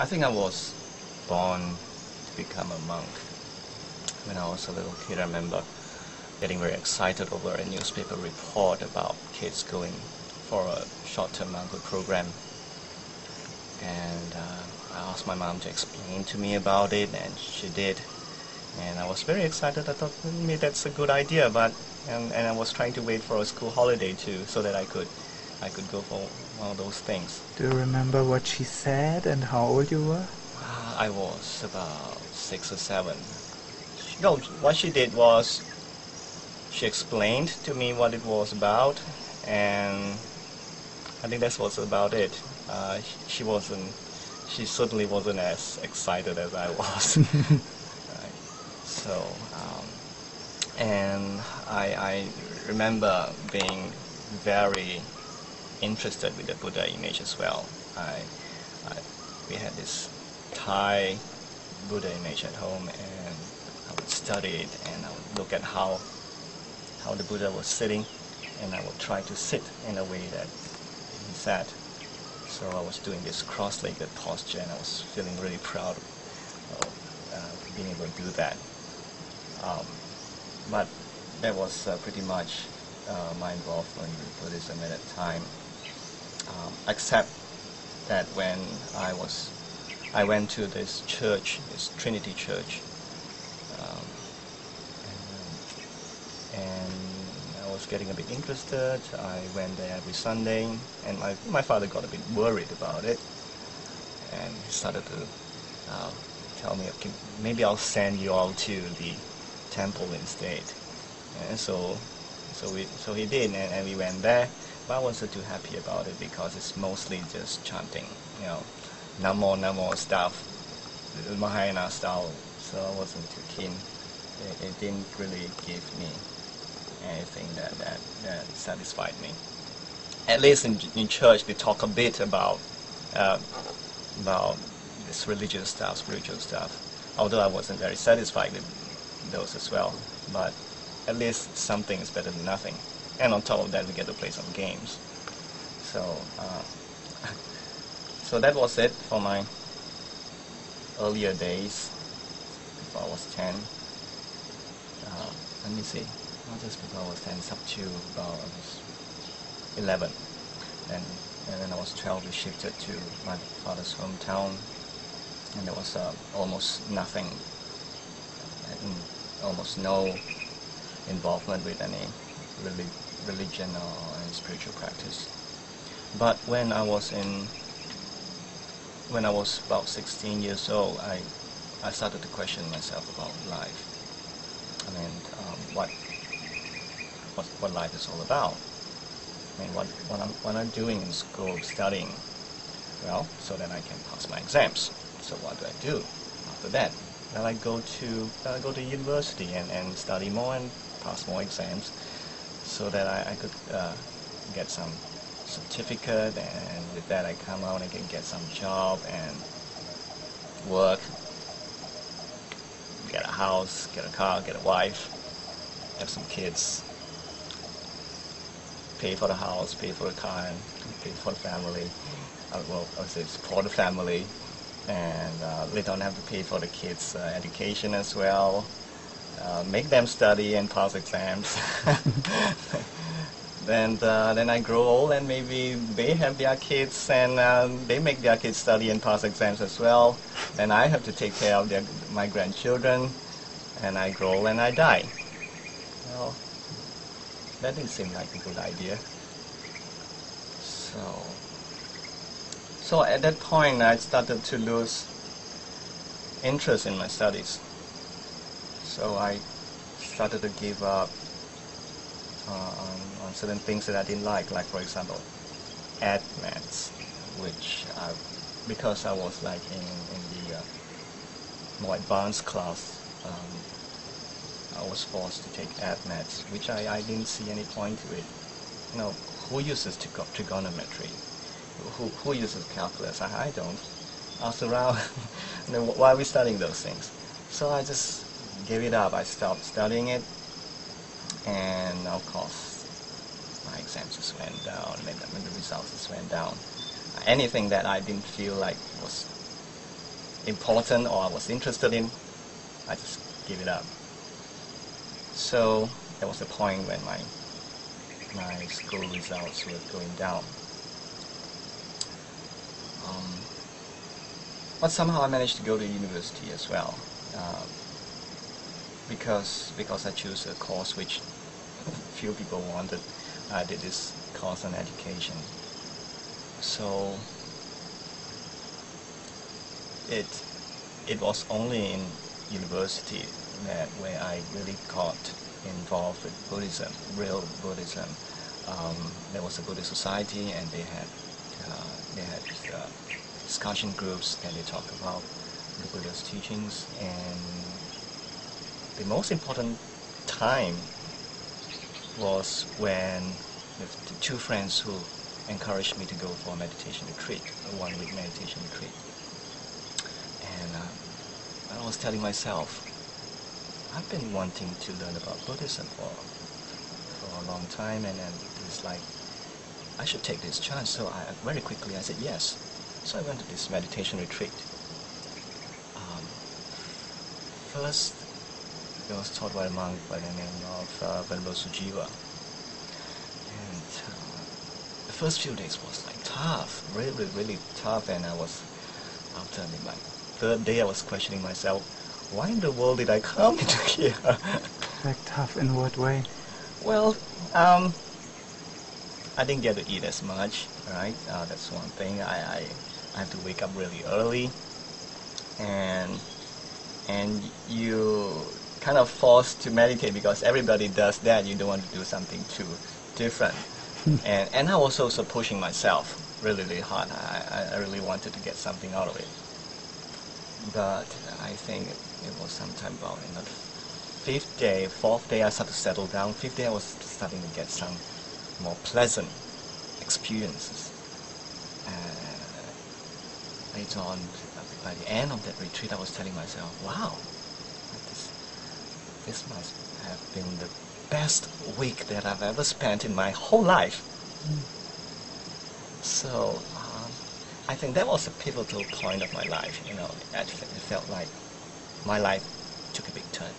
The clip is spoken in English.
I think I was born to become a monk. When I was a little kid, I remember getting very excited over a newspaper report about kids going for a short-term monk program. And I asked my mom to explain to me about it, and she did. And I was very excited. I thought, maybe that's a good idea, but and I was trying to wait for a school holiday too, so that I could go for one of those things. Do you remember what she said and how old you were? I was about 6 or 7. No, what she did was she explained to me what it was about, and I think that was about it. She certainly wasn't as excited as I was. Right. So, and I remember being very interested with the Buddha image as well. We had this Thai Buddha image at home, and I would study it, and I would look at how the Buddha was sitting, and I would try to sit in a way that he sat. So I was doing this cross-legged posture, and I was feeling really proud of being able to do that. But that was pretty much my involvement with Buddhism at that time. Except that when I went to this church, this Trinity Church, and I was getting a bit interested. I went there every Sunday, and my father got a bit worried about it, and he started to tell me, okay, maybe I'll send you all to the temple instead. And so he did, and we went there. But I wasn't too happy about it because it's mostly just chanting, Namo stuff, Mahayana style. So I wasn't too keen. It didn't really give me anything that satisfied me. At least in church, they talk a bit about this religious stuff, spiritual stuff. Although I wasn't very satisfied with those as well, but at least something is better than nothing. And on top of that, we get to play some games. So that was it for my earlier days, before I was 10. Let me see, not just before I was 10, it's up to about I was 11. And when I was 12, we shifted to my father's hometown, and there was almost nothing, almost no involvement with any religion or any spiritual practice. But when I was about 16 years old, I started to question myself about life. I mean, what life is all about. I mean, what I'm doing in school, studying, well, so that I can pass my exams. So what do I do after that? Well, I go to university and study more and pass more exams, so that I could get some certificate, and with that I come out and can get some job and work, get a house, get a car, get a wife, have some kids, pay for the house, pay for the car, and pay for the family. Well, I would say support the family, and later on have to pay for the kids' education as well. Make them study and pass exams. Then I grow old, and maybe they have their kids, and they make their kids study and pass exams as well. Then I have to take care of my grandchildren, and I grow old and I die. Well, that didn't seem like a good idea. So at that point, I started to lose interest in my studies. So I started to give up on certain things that I didn't like for example, ad maths, which because I was like in the more advanced class, I was forced to take ad maths, which I didn't see any point to it. Who uses trigonometry? Who uses calculus? I don't. Ask around, why are we studying those things? So I just gave it up. I stopped studying it, and of course my exams just went down, and the results just went down. Anything that I didn't feel like was important or I was interested in, I just gave it up. So there was a point when my school results were going down. But somehow I managed to go to university as well, because I chose a course which few people wanted. I did this course on education. So it was only in university where I really got involved with Buddhism, real Buddhism. There was a Buddhist society, and they had discussion groups, and they talked about the Buddha's teachings. And the most important time was when the two friends who encouraged me to go for a meditation retreat, a one-week meditation retreat. And I was telling myself, I've been wanting to learn about Buddhism for a long time, and then it's like, I should take this chance. So very quickly I said yes. So I went to this meditation retreat. First, it was taught by a monk by the name of Venerable Sujiva. And the first few days was like tough, really, really tough. And I was, after my third day, I was questioning myself, why in the world did I come into here? Like tough in what way? Well, I didn't get to eat as much, right? That's one thing. I have to wake up really early, and you kind of forced to meditate because everybody does that. You don't want to do something too different. and I was also pushing myself really, really hard. I really wanted to get something out of it. But I think it was sometime about in the fourth day I started to settle down. Fifth day I was starting to get some more pleasant experiences. Later on, by the end of that retreat, I was telling myself, wow, this must have been the best week that I've ever spent in my whole life. So I think that was a pivotal point of my life. It felt like my life took a big turn.